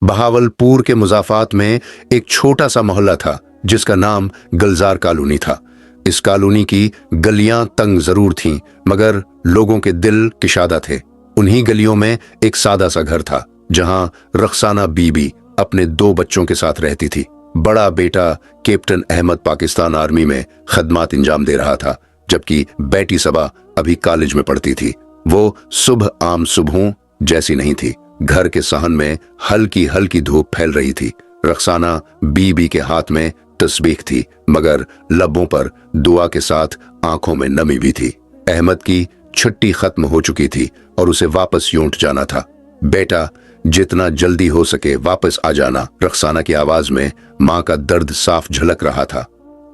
बहावलपुर के मुजाफात में एक छोटा सा मोहल्ला था जिसका नाम गुलजार कॉलोनी था। इस कॉलोनी की गलियां तंग जरूर थीं, मगर लोगों के दिल किशादा थे। उन्हीं गलियों में एक सादा सा घर था जहां रखसाना बीबी अपने 2 बच्चों के साथ रहती थी। बड़ा बेटा कैप्टन अहमद पाकिस्तान आर्मी में खदमात इंजाम दे रहा था, जबकि बेटी सबा अभी कॉलेज में पढ़ती थी। वो सुबह आम सुबहों जैसी नहीं थी। घर के सहन में हल्की हल्की धूप फैल रही थी। रखसाना बीबी के हाथ में तस्बीह थी, मगर लबों पर दुआ के साथ आंखों में नमी भी थी। अहमद की छुट्टी खत्म हो चुकी थी और उसे वापस यूंट जाना था। बेटा, जितना जल्दी हो सके वापस आ जाना। रखसाना की आवाज में मां का दर्द साफ झलक रहा था।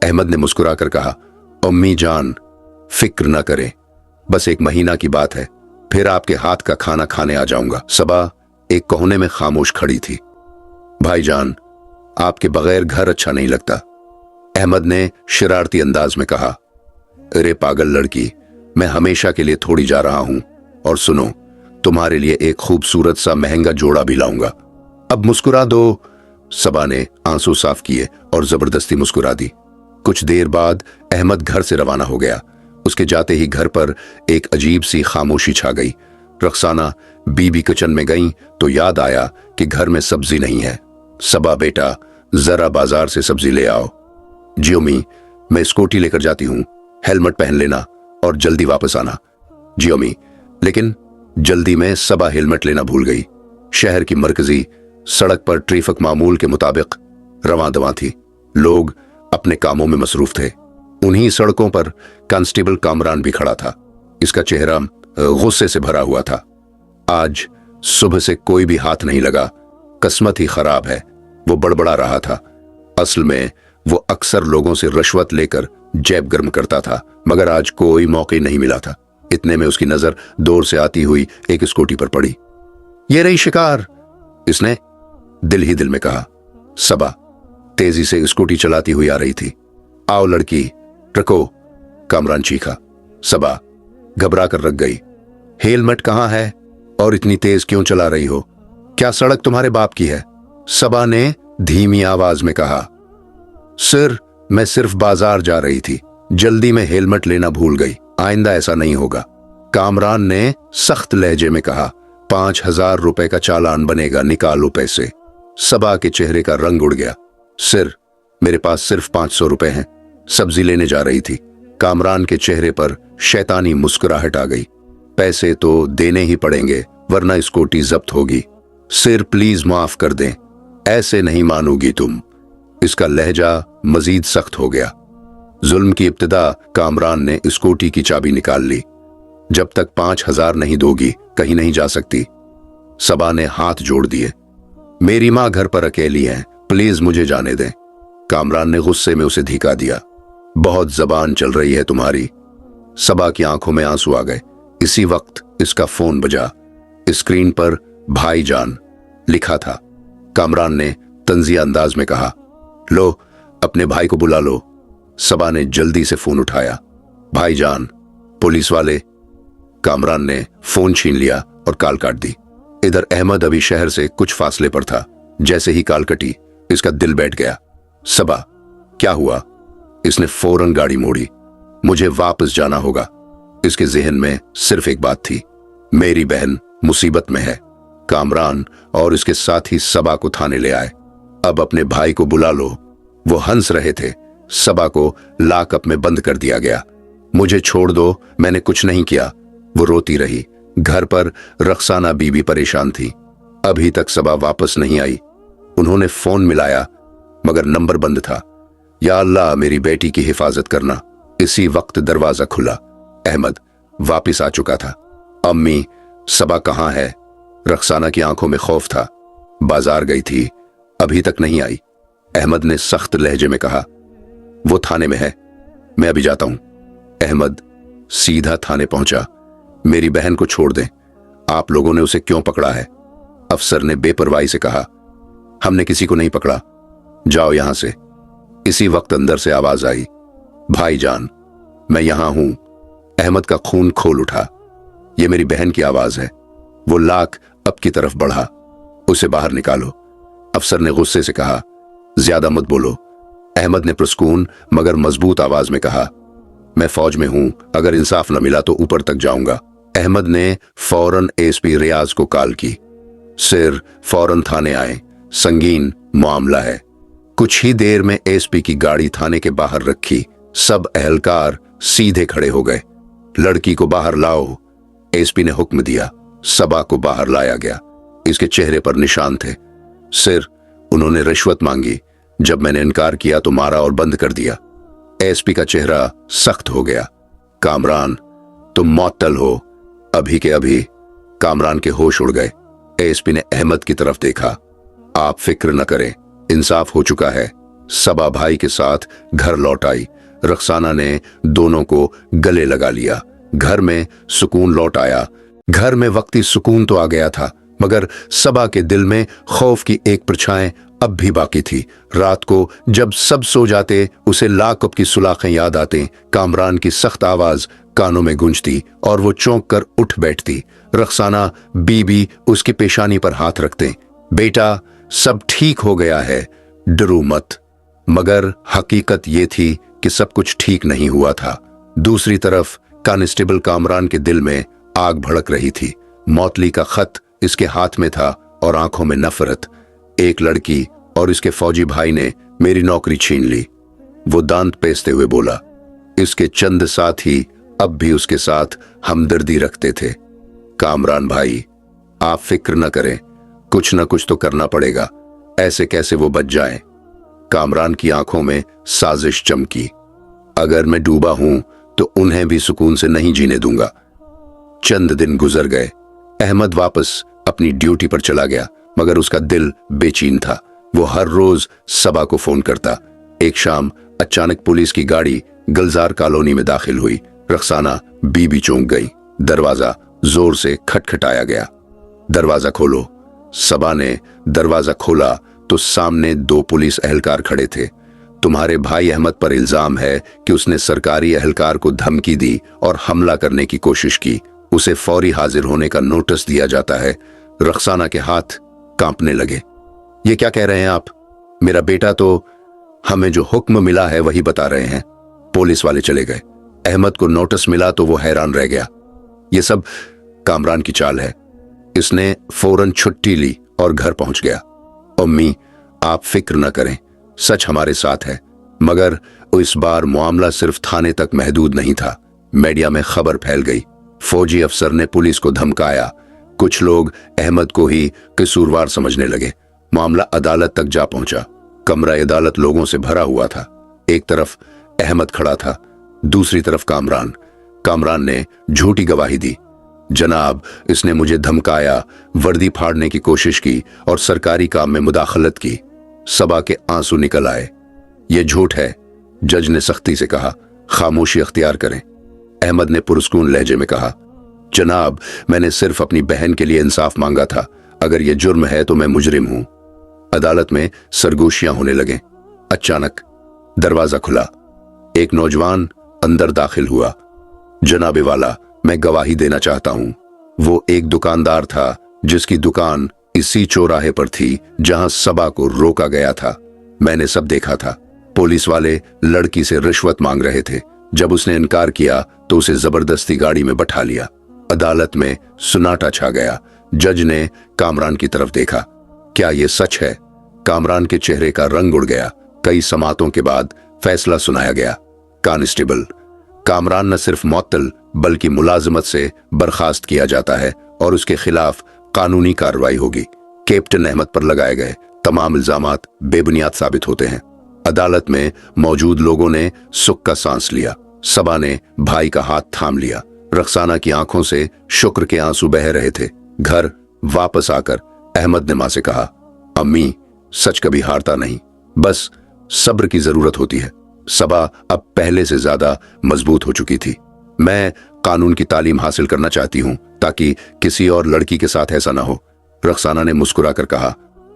अहमद ने मुस्कुराकर कहा, अम्मी जान, फिक्र न करें, बस 1 महीना की बात है, फिर आपके हाथ का खाना खाने आ जाऊंगा। सबा एक कोने में खामोश खड़ी थी। भाईजान, आपके बगैर घर अच्छा नहीं लगता, अहमद ने शरारती अंदाज में कहा। अरे पागल लड़की, मैं हमेशा के लिए थोड़ी जा रहा हूं, और सुनो, तुम्हारे लिए एक खूबसूरत सा महंगा जोड़ा भी लाऊंगा। अब मुस्कुरा दो। सबा ने आंसू साफ किए और जबरदस्ती मुस्कुरा दी। कुछ देर बाद अहमद घर से रवाना हो गया। उसके जाते ही घर पर एक अजीब सी खामोशी छा गई। रखसाना बीबी किचन में गई तो याद आया कि घर में सब्जी नहीं है। सबा बेटा, जरा बाजार से सब्जी ले आओ। जी अम्मी, मैं स्कूटी लेकर जाती हूँ, हेलमेट पहन लेना और जल्दी वापस आना। जी अम्मी। लेकिन जल्दी में सबा हेलमेट लेना भूल गई। शहर की मरकजी सड़क पर ट्रैफिक मामूल के मुताबिक रवां दवां थी। लोग अपने कामों में मसरूफ थे। उन्हीं सड़कों पर कांस्टेबल कामरान भी खड़ा था। इसका चेहरा गुस्से से भरा हुआ था। आज सुबह से कोई भी हाथ नहीं लगा, किस्मत ही खराब है, वो बड़बड़ा रहा था। असल में वो अक्सर लोगों से रिश्वत लेकर जेब गर्म करता था, मगर आज कोई मौका नहीं मिला था। इतने में उसकी नजर दूर से आती हुई एक स्कूटी पर पड़ी। ये रही शिकार, इसने दिल ही दिल में कहा। सबा तेजी से स्कूटी चलाती हुई आ रही थी। आओ लड़की, रखो, कामरान चीखा। सबा घबरा कर रख गई। हेलमेट कहां है और इतनी तेज क्यों चला रही हो? क्या सड़क तुम्हारे बाप की है? सबा ने धीमी आवाज में कहा। सर, मैं सिर्फ बाजार जा रही थी, जल्दी में हेलमेट लेना भूल गई, आइंदा ऐसा नहीं होगा, कामरान ने सख्त लहजे में कहा। 5000 रुपए का चालान बनेगा, निकालो पैसे। सबा के चेहरे का रंग उड़ गया। सर, मेरे पास सिर्फ 500 रुपए हैं, सब्जी लेने जा रही थी। कामरान के चेहरे पर शैतानी मुस्कुराहट आ गई। पैसे तो देने ही पड़ेंगे, वरना स्कूटी जब्त होगी। सर प्लीज माफ कर दें, ऐसे नहीं मानोगी तुम। इसका लहजा मजीद सख्त हो गया। जुल्म की इब्तिदा कामरान ने स्कूटी की चाबी निकाल ली। जब तक 5000 नहीं दोगी कहीं नहीं जा सकती। सबा ने हाथ जोड़ दिए। मेरी मां घर पर अकेली है, प्लीज मुझे जाने दें। कामरान ने गुस्से में उसे धिका दिया। बहुत जबान चल रही है तुम्हारी। सबा की आंखों में आंसू आ गए। इसी वक्त इसका फोन बजा। स्क्रीन पर भाईजान लिखा था। कामरान ने तंजिया अंदाज में कहा, लो, अपने भाई को बुला लो। सबा ने जल्दी से फोन उठाया। भाईजान, पुलिस वाले। कामरान ने फोन छीन लिया और कॉल काट दी। इधर अहमद अभी शहर से कुछ फासले पर था। जैसे ही कॉल कटी, इसका दिल बैठ गया। सबा, क्या हुआ? इसने फौरन गाड़ी मोड़ी। मुझे वापस जाना होगा। इसके जहन में सिर्फ एक बात थी, मेरी बहन मुसीबत में है। कामरान और इसके साथी सबा को थाने ले आए। अब अपने भाई को बुला लो। वो हंस रहे थे। सबा को लॉकअप में बंद कर दिया गया। मुझे छोड़ दो, मैंने कुछ नहीं किया, वो रोती रही। घर पर रखसाना बीबी परेशान थी। अभी तक सबा वापस नहीं आई। उन्होंने फोन मिलाया, मगर नंबर बंद था। या अल्लाह, मेरी बेटी की हिफाजत करना। इसी वक्त दरवाजा खुला। अहमद वापस आ चुका था। अम्मी, सबा कहां है? रखसाना की आंखों में खौफ था। बाजार गई थी, अभी तक नहीं आई। अहमद ने सख्त लहजे में कहा। वो थाने में है, मैं अभी जाता हूं। अहमद सीधा थाने पहुंचा। मेरी बहन को छोड़ दें, आप लोगों ने उसे क्यों पकड़ा है? अफसर ने बेपरवाही से कहा। हमने किसी को नहीं पकड़ा, जाओ यहां से। इसी वक्त अंदर से आवाज आई, भाईजान, मैं यहां हूं। अहमद का खून खोल उठा। यह मेरी बहन की आवाज है। वो लाख अब की तरफ बढ़ा। उसे बाहर निकालो। अफसर ने गुस्से से कहा, ज्यादा मत बोलो। अहमद ने पुरस्कून मगर मजबूत आवाज में कहा, मैं फौज में हूं, अगर इंसाफ न मिला तो ऊपर तक जाऊंगा। अहमद ने फौरन एसपी रियाज को कॉल की। सिर फौरन थाने आए, संगीन मामला है। कुछ ही देर में एसपी की गाड़ी थाने के बाहर रखी। सब एहलकार सीधे खड़े हो गए। लड़की को बाहर लाओ, एसपी ने हुक्म दिया। सबा को बाहर लाया गया। इसके चेहरे पर निशान थे। सिर, उन्होंने रिश्वत मांगी। जब मैंने इनकार किया तो मारा और बंद कर दिया। एसपी का चेहरा सख्त हो गया। कामरान, तुम मौतल हो, अभी के अभी। कामरान के होश उड़ गए। एसपी ने अहमद की तरफ देखा। आप फिक्र न करें, इंसाफ हो चुका है। सबा भाई के साथ घर लौट आई। रक्साना ने दोनों को गले लगा लिया। घर में सुकून लौट आया। घर में वक्ती सुकून तो आ गया था, मगर सबा के दिल में खौफ की एक परछाई अब भी बाकी थी। रात को जब सब सो जाते, उसे लाकअप की सुलाखें याद आते। कामरान की सख्त आवाज कानों में गूंजती और वो चौंक कर उठ बैठती। रक्साना बीबी उसकी पेशानी पर हाथ रखते। बेटा, सब ठीक हो गया है, डरो मत। मगर हकीकत ये थी कि सब कुछ ठीक नहीं हुआ था। दूसरी तरफ कांस्टेबल कामरान के दिल में आग भड़क रही थी। मौतली का खत इसके हाथ में था और आंखों में नफरत। एक लड़की और इसके फौजी भाई ने मेरी नौकरी छीन ली। वो दांत पेसते हुए बोला। इसके चंद साथी अब भी उसके साथ हमदर्दी रखते थे। कामरान भाई, आप फिक्र न करें, कुछ न कुछ तो करना पड़ेगा। ऐसे कैसे वो बच जाएं? कामरान की आंखों में साजिश चमकी। अगर मैं डूबा हूं तो उन्हें भी सुकून से नहीं जीने दूंगा। चंद दिन गुजर गए। अहमद वापस अपनी ड्यूटी पर चला गया, मगर उसका दिल बेचैन था। वो हर रोज सबा को फोन करता। एक शाम अचानक पुलिस की गाड़ी गलजार कॉलोनी में दाखिल हुई। रक्साना बीबी चौंक गई। दरवाजा जोर से खटखटाया गया। दरवाजा खोलो। सबा ने दरवाजा खोला तो सामने दो पुलिस एहलकार खड़े थे। तुम्हारे भाई अहमद पर इल्जाम है कि उसने सरकारी एहलकार को धमकी दी और हमला करने की कोशिश की। उसे फौरी हाजिर होने का नोटिस दिया जाता है। रक्साना के हाथ कांपने लगे। ये क्या कह रहे हैं आप? मेरा बेटा तो, हमें जो हुक्म मिला है वही बता रहे हैं। पुलिस वाले चले गए। अहमद को नोटिस मिला तो वो हैरान रह गया। ये सब कामरान की चाल है। इसने फौरन छुट्टी ली और घर पहुंच गया। अम्मी, आप फिक्र न करें, सच हमारे साथ है। मगर इस बार मामला सिर्फ थाने तक महदूद नहीं था। मीडिया में खबर फैल गई। फौजी अफसर ने पुलिस को धमकाया। कुछ लोग अहमद को ही कसूरवार समझने लगे। मामला अदालत तक जा पहुंचा। कमरा अदालत लोगों से भरा हुआ था। एक तरफ अहमद खड़ा था, दूसरी तरफ कामरान। कामरान ने झूठी गवाही दी। जनाब, इसने मुझे धमकाया, वर्दी फाड़ने की कोशिश की और सरकारी काम में मुदाखलत की। सबा के आंसू निकल आए। यह झूठ है, जज ने सख्ती से कहा। खामोशी अख्तियार करें। अहमद ने पुरस्कून लहजे में कहा, जनाब, मैंने सिर्फ अपनी बहन के लिए इंसाफ मांगा था। अगर यह जुर्म है तो मैं मुजरिम हूं। अदालत में सरगोशियां होने लगे। अचानक दरवाजा खुला। एक नौजवान अंदर दाखिल हुआ। जनाबे वाला, मैं गवाही देना चाहता हूं। वो एक दुकानदार था जिसकी दुकान इसी चौराहे पर थी जहां सबा को रोका गया था। मैंने सब देखा था। पुलिस वाले लड़की से रिश्वत मांग रहे थे। जब उसने इनकार किया तो उसे जबरदस्ती गाड़ी में बैठा लिया। अदालत में सुनाटा छा गया। जज ने कामरान की तरफ देखा। क्या यह सच है? कामरान के चेहरे का रंग उड़ गया। कई समातों के बाद फैसला सुनाया गया। कांस्टेबल, कामरान न सिर्फ मुअत्तल बल्कि मुलाजमत से बर्खास्त किया जाता है और उसके खिलाफ कानूनी कार्रवाई होगी। कैप्टन अहमद पर लगाए गए तमाम इल्जामात बेबुनियाद साबित होते हैं। अदालत में मौजूद लोगों ने सुख का सांस लिया। सबा ने भाई का हाथ थाम लिया। रक्साना की आंखों से शुक्र के आंसू बह रहे थे। घर वापस आकर अहमद ने मां से कहा, अम्मी, सच कभी हारता नहीं, बस सब्र की जरूरत होती है। सबा अब पहले से ज्यादा मजबूत हो चुकी थी। मैं कानून की तालीम हासिल करना चाहती हूं ताकि किसी और लड़की के साथ ऐसा ना हो। रक्साना ने मुस्कुराकर कहा,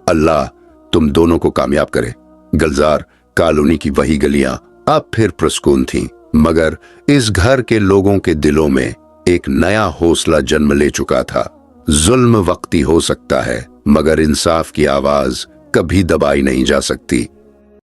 अल्लाह तुम दोनों को कामयाब करे। गलजार कॉलोनी की वही गलियां अब फिर पुरस्कून थीं, मगर इस घर के लोगों के दिलों में एक नया हौसला जन्म ले चुका था। जुल्म वक्ती हो सकता है, मगर इंसाफ की आवाज कभी दबाई नहीं जा सकती।